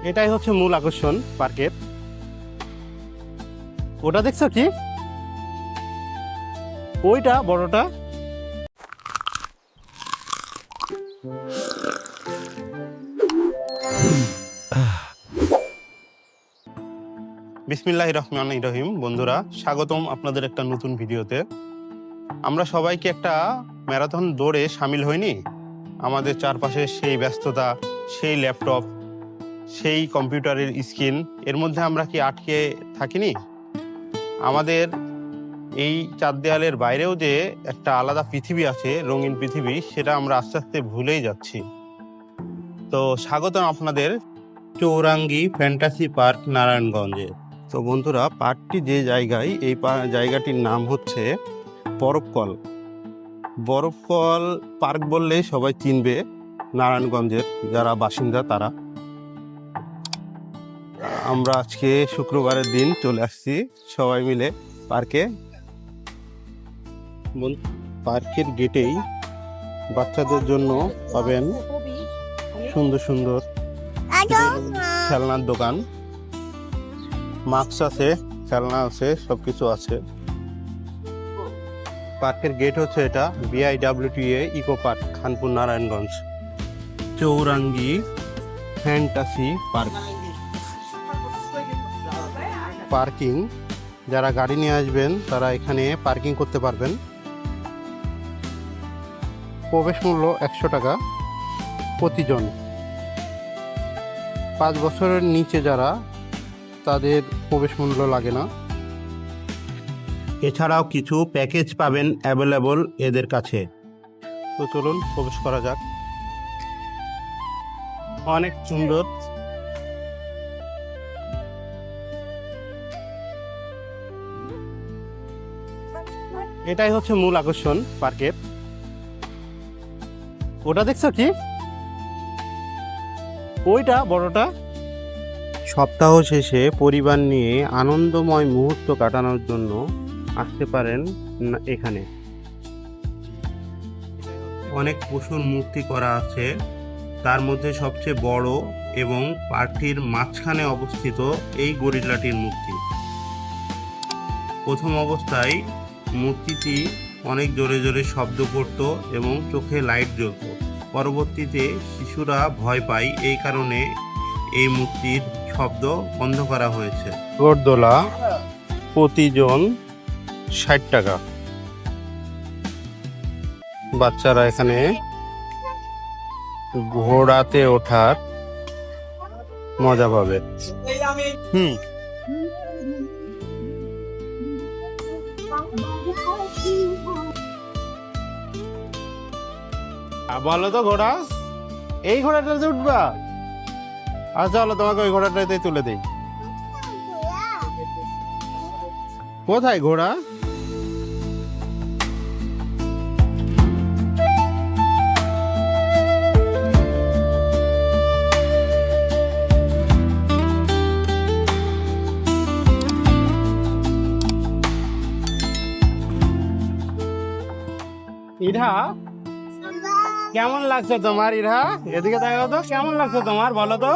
এটাই হচ্ছে মূল আকর্ষণ পার্কের। ওটা দেখছো কি, ওইটা বড়টা। বিসমিল্লাহির রহমানির রহিম। বন্ধুরা, স্বাগতম আপনাদের একটা নতুন ভিডিওতে। আমরা সবাইকে একটা ম্যারাথন দৌড়ে সামিল হইনি? আমাদের চারপাশে সেই ব্যস্ততা, সেই ল্যাপটপ, সেই কম্পিউটারের স্ক্রিন, এর মধ্যে আমরা কি আটকে থাকিনি? আমাদের এই চার দেয়ালের বাইরেও যে একটা আলাদা পৃথিবী আছে, রঙিন পৃথিবী, সেটা আমরা আস্তে আস্তে ভুলেই যাচ্ছি। তো স্বাগতম আপনাদের চৌরাঙ্গি ফ্যান্টাসি পার্ক নারায়ণগঞ্জে। তো বন্ধুরা, পার্কটি যে জায়গায়, এই জায়গাটির নাম হচ্ছে বরফকল। বরফকল পার্ক বললেই সবাই চিনবে, নারায়ণগঞ্জের যারা বাসিন্দা তারা। আমরা আজকে শুক্রবারের দিন চলে আসছি সবাই মিলে পার্কে। পার্কের গেটেই বাচ্চাদের জন্য পাবেন সুন্দর সুন্দর খেলনার দোকান। মাস্ক আছে, খেলনা আছে, সবকিছু আছে। পার্কের গেট হচ্ছে এটা BIWTA eco park, Khanpur, Narayanganj. Chowrangi fantasy park. Parking, যারা গাড়ি নিয়ে আসবেন তারা এখানে পার্কিং করতে পারবেন। প্রবেশ মূল্য 100 টাকা প্রতিজন। 5 বছরের নিচে যারা, তাদের প্রবেশ মূল্য লাগে না। এছাড়াও কিছু প্যাকেজ পাবেন অ্যাভেলেবল এদের কাছে। তো চলুন প্রবেশ করা যাক। অনেক সুন্দর। এটাই হচ্ছে মূল আকর্ষণ পার্কের। ওটা দেখছো কি, ওইটা বড়টা। সপ্তাহ শেষে পরিবার নিয়ে আনন্দময় মুহূর্ত কাটানোর জন্য আসতে পারেন এখানে। অনেক পশুর মূর্তি করা আছে, তার মধ্যে সবচেয়ে বড় এবং পার্কটির মাঝখানে অবস্থিত এই গরিলাটির মূর্তি। প্রথম অবস্থায় মূর্তিটি অনেক জোরে জোরে শব্দ করত এবং চোখে লাইট জ্বলত। পরবর্তীতে শিশুরা ভয় পায়, এই কারণে এই মূর্তির শব্দ বন্ধ করা হয়েছে। ঘোড়দোলা প্রতিজন 60 টাকা। বাচ্চারা এখানে ঘোড়াতে ওঠার মজা পাবে। বলো তো ঘোড়া, এই ঘোড়াটাতে উঠবা? আচ্ছা চলো, তোমাকে ওই ঘোড়াটাতে তুলে দেই। কোথায় ঘোড়া? ইরা, কেমন লাগছে তোমার? ইরা, এদিকে তাকাও তো, কেমন লাগছে তোমার বলো তো?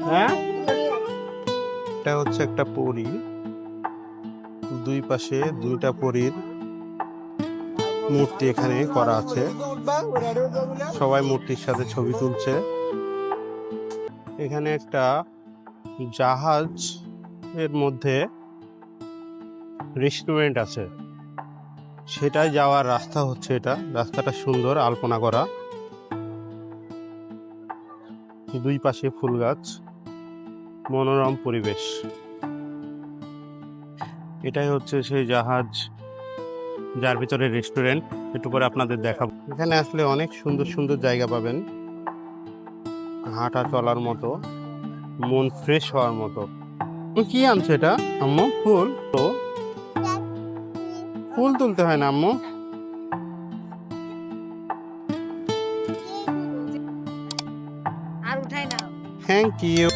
হ্যাঁ, এটা হচ্ছে একটা পরী। দুই পাশে দুইটা পরীর মূর্তি এখানে করা আছে। সবাই মূর্তির সাথে ছবি তুলছে। এখানে একটা জাহাজ এর মধ্যে রেস্টুরেন্ট আছে, সেটাই যাওয়ার রাস্তা হচ্ছে এটা। রাস্তাটা সুন্দর, আলপনা করা, দুই পাশে ফুল গাছ, মনোরম পরিবেশ। এটাই হচ্ছে সেই জাহাজ যার ভিতরে রেস্টুরেন্ট। একটু পরে আপনাদের দেখাবো। এখানে আসলে অনেক সুন্দর সুন্দর জায়গা পাবেন, হাঁটা চলার মতো, মন ফ্রেশ হওয়ার মতো। কি আনছে এটা আম্মু? ফুল? তো ফুল তুলতে হয় না আম্মু? Thank you.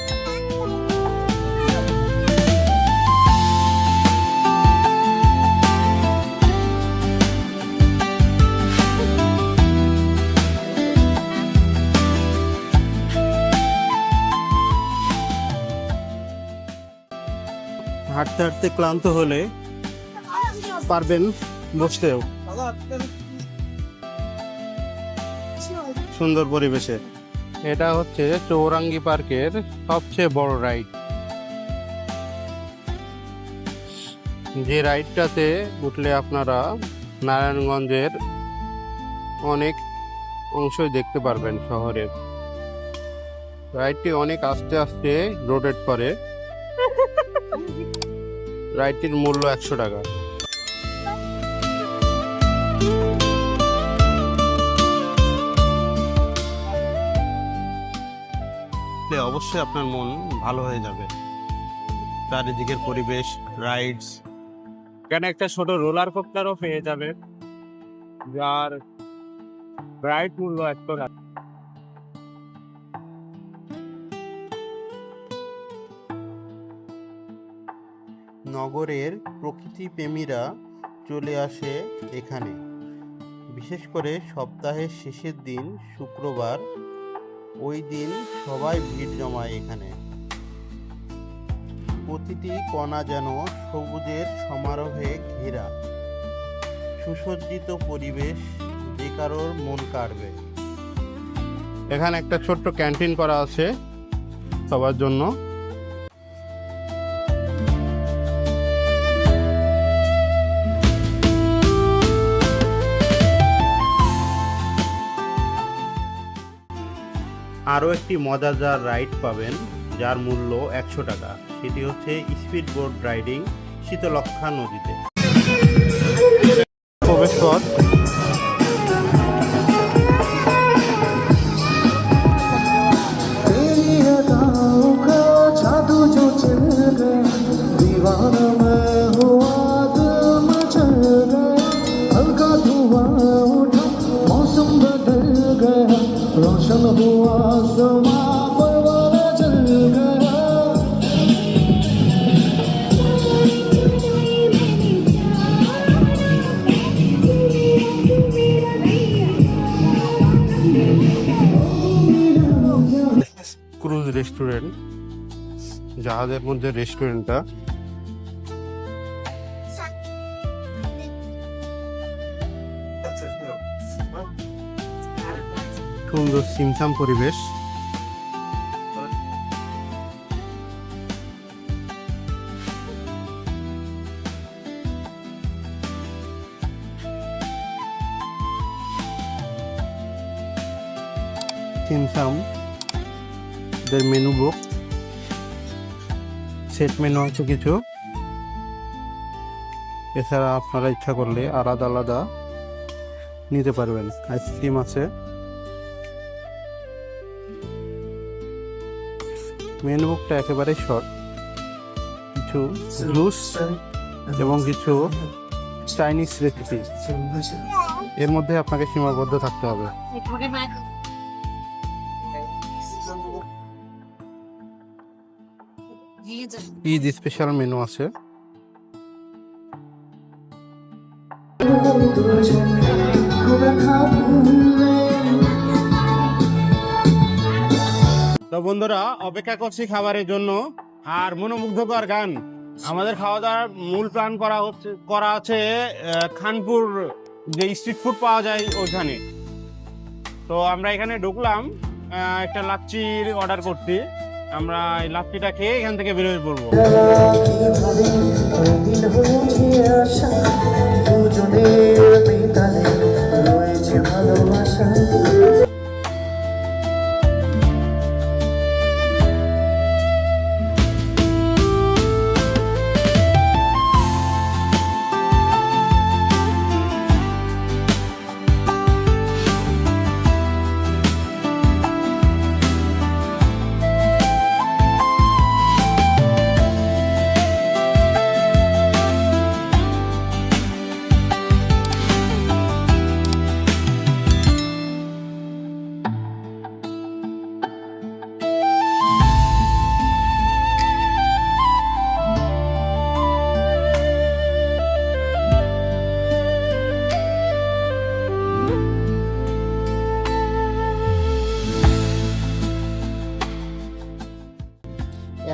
হাঁটতে হাঁটতে ক্লান্ত হলে পারবেন বসতেও সুন্দর পরিবেশে। এটা হচ্ছে চৌরাঙ্গি পার্কের সবচেয়ে বড় রাইড। যে রাইডটাতে উঠলে আপনারা নারায়ণগঞ্জের অনেক অংশই দেখতে পারবেন শহরের। রাইডটি অনেক আস্তে আস্তে রোটেট করে। রাইডটির মূল্য 100 টাকা। অবশ্যই আপনার মন ভালো হয়ে যাবে। চারিদিকের পরিবেশ, রাইডস, এখানে একটা ছোট রোলার কোস্টারও পেয়ে যাবে, যার রাইড মূল্য 100 টাকা। নগরের প্রকৃতি প্রেমীরা চলে আসে এখানে, বিশেষ করে সপ্তাহের শেষের দিন শুক্রবার। ওই দিন সবাই ভিড় জমায় এখানে। প্রতিটি কণা যেন সবুজের সমারোহে ঘেরা। সুসজ্জিত পরিবেশ, যে কারোর মন কাড়বে। এখানে একটা ছোট্ট ক্যান্টিন করা আছে সবার জন্য। আরও একটি মজাদার রাইড পাবেন, যার মূল্য 100 টাকা। সেটি হচ্ছে স্পিড বোট রাইডিং শীতলক্ষ্যা নদীতে। প্রবেশ পথ। ক্রুজ রেস্টুরেন্ট, জাহাজের মধ্যে রেস্টুরেন্টটা। সুন্দর সিমসাম পরিবেশ। সিমসাম দের মেনু বুক, সেট মেনু আছে কিছু। এছাড়া আপনারা ইচ্ছা করলে আলাদা আলাদা নিতে পারবেন। আইসক্রিম আছে। মেনু বুকটা একেবারে শর্ট। কিছু জুস এবং কিছু চাইনিজ রেসিপি, এর মধ্যে আপনাকে সীমাবদ্ধ থাকতে হবে। ঈদ স্পেশাল মেনু আছে। তো বন্ধুরা, অপেক্ষা করছি খাবারের জন্য। আর মনোমুগ্ধকর গান। আমাদের খাওয়া দাওয়ার মূল প্ল্যান করা আছে খানপুর, যে স্ট্রিট ফুড পাওয়া যায় ওইখানে। তো আমরা এখানে ঢুকলাম একটা লাচ্চির অর্ডার করতে। আমরা এই লাচ্চিটা খেয়ে এখান থেকে বেরোয় পড়বো।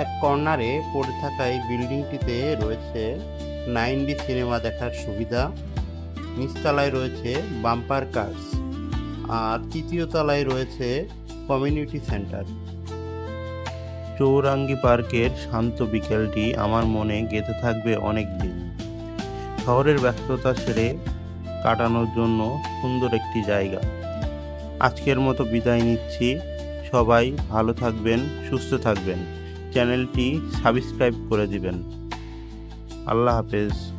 এক কর্নারে পড়ে থাকা এই বিল্ডিংটিতে রয়েছে 9D সিনেমা দেখার সুবিধা। নিচতলায় রয়েছে বাম্পার কার্স, আর তৃতীয় তলায় রয়েছে কমিউনিটি সেন্টার। চৌরাঙ্গি পার্কের শান্ত বিকেলটি আমার মনে গেঁথে থাকবে অনেক দিন। শহরের ব্যস্ততা সেরে কাটানোর জন্য সুন্দর একটি জায়গা। আজকের মতো বিদায় নিচ্ছি। সবাই ভালো থাকবেন, সুস্থ থাকবেন। চ্যানেলটি সাবস্ক্রাইব করে দিবেন। আল্লাহ হাফেজ।